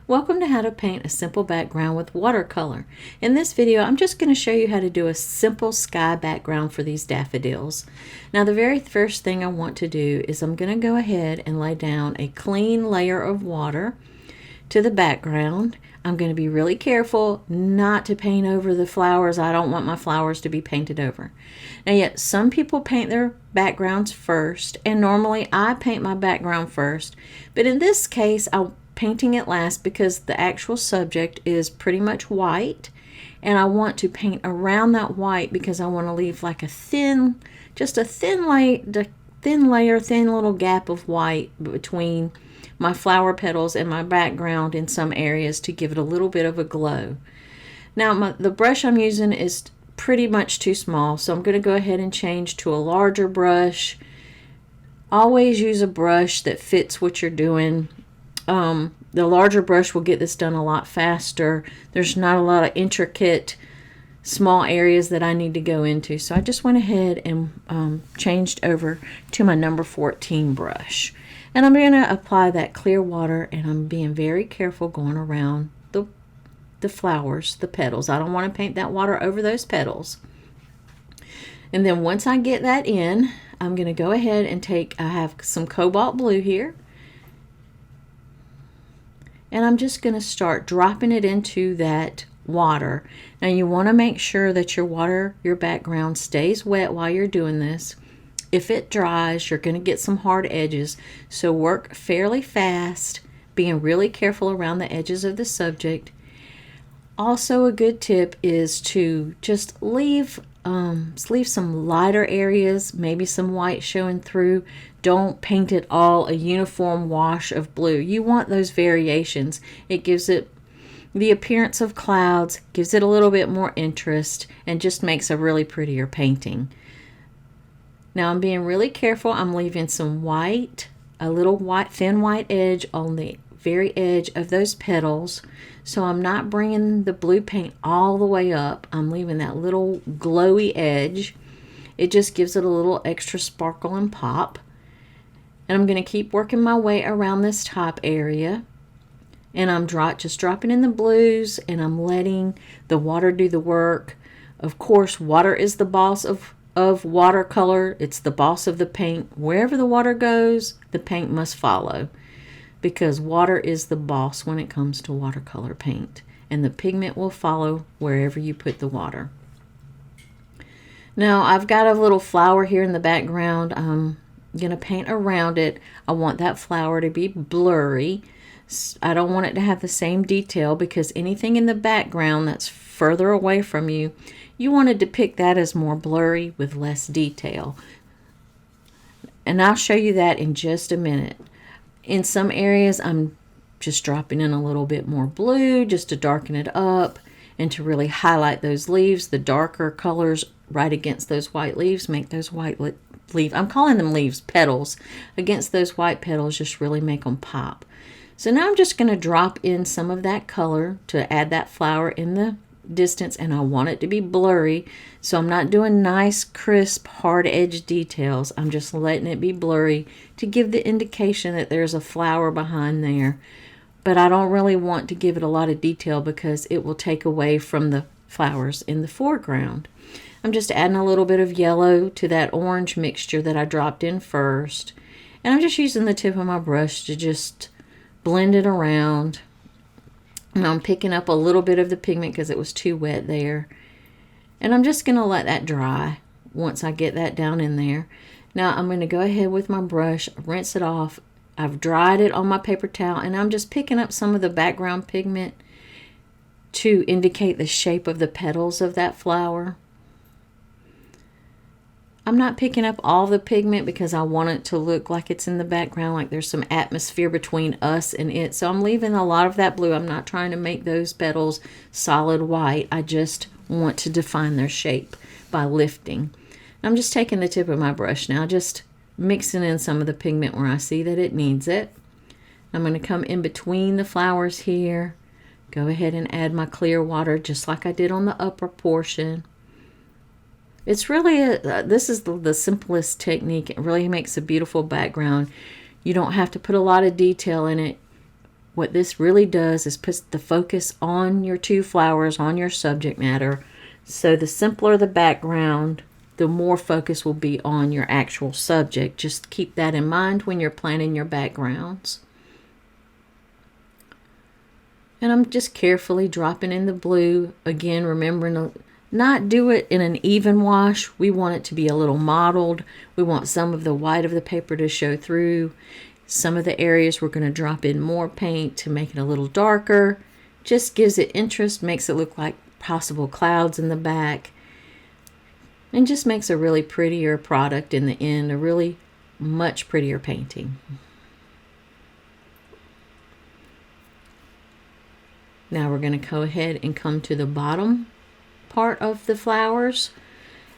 Welcome to How to Paint a Simple Background with Watercolor. In this video, I'm just going to show you how to do a simple sky background for these daffodils. Now, the very first thing I want to do is I'm going to go ahead and lay down a clean layer of water to the background. I'm going to be really careful not to paint over the flowers. I don't want my flowers to be painted over. Now, yet some people paint their backgrounds first, and normally I paint my background first, but in this case, I'm painting it last because the actual subject is pretty much white, and I want to paint around that white because I want to leave like a thin little gap of white between my flower petals and my background in some areas to give it a little bit of a glow. Now the brush I'm using is pretty much too small, so I'm going to go ahead and change to a larger brush. Always use a brush that fits what you're doing. The larger brush will get this done a lot faster. There's not a lot of intricate small areas that I need to go into, so I just went ahead and changed over to my number 14 brush, and I'm going to apply that clear water, and I'm being very careful going around the flowers, the petals. I don't want to paint that water over those petals. And then once I get that in, I'm going to go ahead and I have some cobalt blue here, and I'm just going to start dropping it into that water. Now you want to make sure that your background stays wet while you're doing this. If it dries, you're going to get some hard edges, so work fairly fast, being really careful around the edges of the subject. Also, a good tip is to just leave some lighter areas, maybe some white showing through. Don't paint it all a uniform wash of blue. You want those variations. It gives it the appearance of clouds, gives it a little bit more interest, and just makes a really prettier painting. Now I'm being really careful. I'm leaving some white, a little white, thin white edge on the very edge of those petals. So I'm not bringing the blue paint all the way up. I'm leaving that little glowy edge. It just gives it a little extra sparkle and pop. And I'm going to keep working my way around this top area. And I'm just dropping in the blues, and I'm letting the water do the work. Of course, water is the boss of watercolor. It's the boss of the paint. Wherever the water goes, the paint must follow, because water is the boss when it comes to watercolor paint, and the pigment will follow wherever you put the water. Now I've got a little flower here in the background. I'm going to paint around it. I want that flower to be blurry. I don't want it to have the same detail, because anything in the background that's further away from you, you want to depict that as more blurry with less detail. And I'll show you that in just a minute. In some areas, I'm just dropping in a little bit more blue just to darken it up and to really highlight those leaves. The darker colors right against those white leaves make those white leaves, I'm calling them leaves, petals, against those white petals just really make them pop. So now I'm just going to drop in some of that color to add that flower in the distance, and I want it to be blurry, so I'm not doing nice crisp hard edge details. I'm just letting it be blurry to give the indication that there's a flower behind there, but I don't really want to give it a lot of detail because it will take away from the flowers in the foreground. I'm just adding a little bit of yellow to that orange mixture that I dropped in first, and I'm just using the tip of my brush to just blend it around. And I'm picking up a little bit of the pigment because it was too wet there. And I'm just going to let that dry once I get that down in there. Now I'm going to go ahead with my brush, rinse it off. I've dried it on my paper towel, and I'm just picking up some of the background pigment to indicate the shape of the petals of that flower. I'm not picking up all the pigment because I want it to look like it's in the background, like there's some atmosphere between us and it. So I'm leaving a lot of that blue. I'm not trying to make those petals solid white. I just want to define their shape by lifting. I'm just taking the tip of my brush now, just mixing in some of the pigment where I see that it needs it. I'm going to come in between the flowers here. Go ahead and add my clear water just like I did on the upper portion. It's really, this is the simplest technique. It really makes a beautiful background. You don't have to put a lot of detail in it. What this really does is put the focus on your two flowers, on your subject matter. So the simpler the background, the more focus will be on your actual subject. Just keep that in mind when you're planning your backgrounds. And I'm just carefully dropping in the blue. Again, remembering to not do it in an even wash. We want it to be a little mottled. We want some of the white of the paper to show through. Some of the areas we're going to drop in more paint to make it a little darker. Just gives it interest, makes it look like possible clouds in the back. And just makes a really prettier product in the end, a really much prettier painting. Now we're going to go ahead and come to the bottom part of the flowers.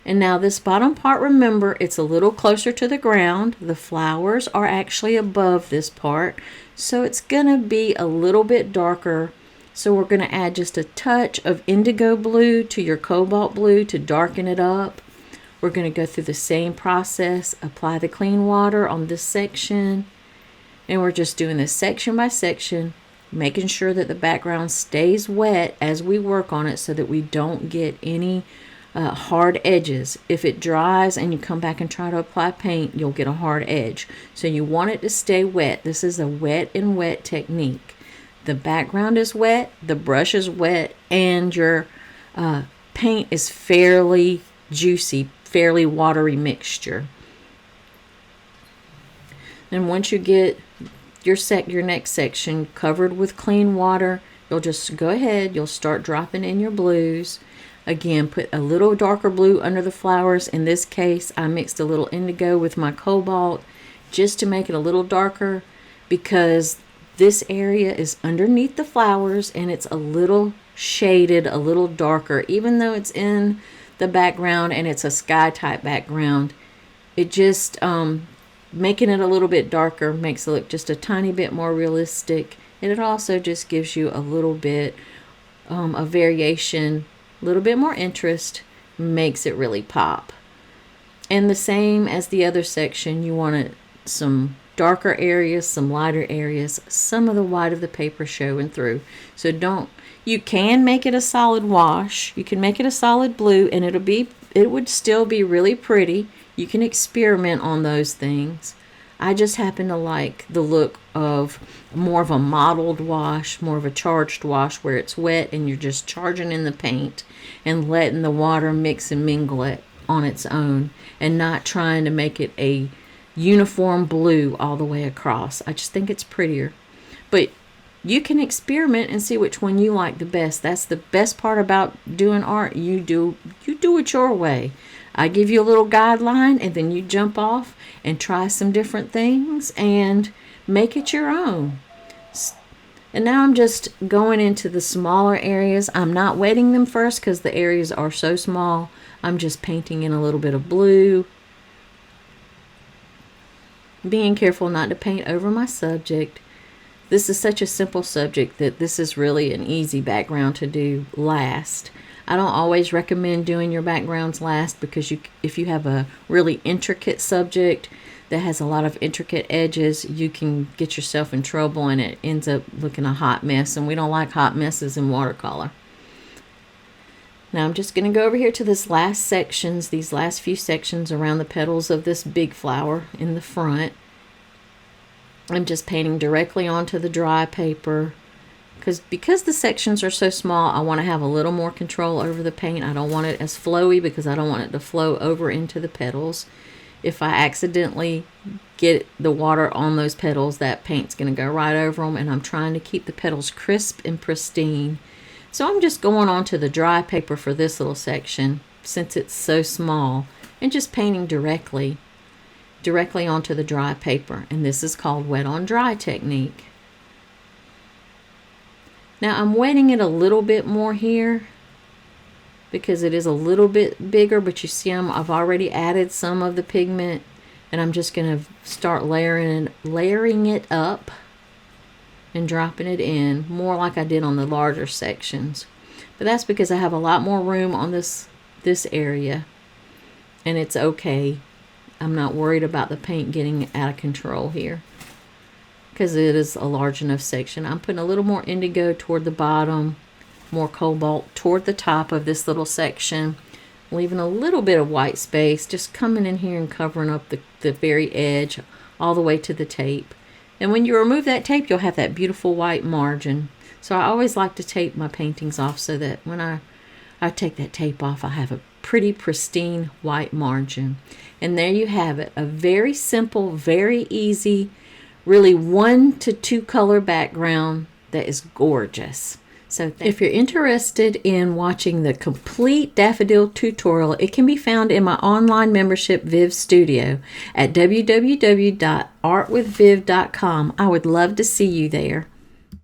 And now this bottom part, remember, it's a little closer to the ground. The flowers are actually above this part, so it's going to be a little bit darker. So we're going to add just a touch of indigo blue to your cobalt blue to darken it up. We're going to go through the same process, apply the clean water on this section, and we're just doing this section by section, making sure that the background stays wet as we work on it so that we don't get any hard edges. If it dries and you come back and try to apply paint, you'll get a hard edge. So you want it to stay wet. This is a wet and wet technique. The background is wet, the brush is wet, and your paint is fairly juicy, fairly watery mixture. And once you get your next section covered with clean water, you'll just go ahead, you'll start dropping in your blues. Again, put a little darker blue under the flowers. In this case, I mixed a little indigo with my cobalt just to make it a little darker, because this area is underneath the flowers and it's a little shaded, a little darker, even though it's in the background and it's a sky type background. It just making it a little bit darker makes it look just a tiny bit more realistic, and it also just gives you a little bit of variation, a little bit more interest, makes it really pop. And the same as the other section, you want some darker areas, some lighter areas, some of the white of the paper showing through. So you can make it a solid wash, you can make it a solid blue, and it would still be really pretty. You can experiment on those things. I just happen to like the look of more of a mottled wash, more of a charged wash where it's wet and you're just charging in the paint and letting the water mix and mingle it on its own, and not trying to make it a uniform blue all the way across. I just think it's prettier. But you can experiment and see which one you like the best. That's the best part about doing art. You do it your way. I give you a little guideline, and then you jump off and try some different things and make it your own. And now I'm just going into the smaller areas. I'm not wetting them first because the areas are so small. I'm just painting in a little bit of blue. Being careful not to paint over my subject. This is such a simple subject that this is really an easy background to do last. I don't always recommend doing your backgrounds last, because if you have a really intricate subject that has a lot of intricate edges, you can get yourself in trouble and it ends up looking a hot mess, and we don't like hot messes in watercolor. Now I'm just going to go over here to these last few sections around the petals of this big flower in the front. I'm just painting directly onto the dry paper. Because the sections are so small, I want to have a little more control over the paint. I don't want it as flowy because I don't want it to flow over into the petals. If I accidentally get the water on those petals, that paint's going to go right over them, and I'm trying to keep the petals crisp and pristine. So I'm just going on to the dry paper for this little section, since it's so small, and just painting directly onto the dry paper. And this is called wet on dry technique. Now I'm wetting it a little bit more here because it is a little bit bigger, but you see I've already added some of the pigment, and I'm just going to start layering it up and dropping it in more like I did on the larger sections. But that's because I have a lot more room on this area, and it's okay. I'm not worried about the paint getting out of control here, because it is a large enough section. I'm putting a little more indigo toward the bottom, more cobalt toward the top of this little section, leaving a little bit of white space, just coming in here and covering up the very edge all the way to the tape. And when you remove that tape, you'll have that beautiful white margin. So I always like to tape my paintings off so that when I take that tape off, I have a pretty pristine white margin. And there you have it, a very simple, very easy, really 1 to 2 color background that is gorgeous. So if you're interested in watching the complete daffodil tutorial, it can be found in my online membership Viv Studio at www.artwithviv.com. I would love to see you there.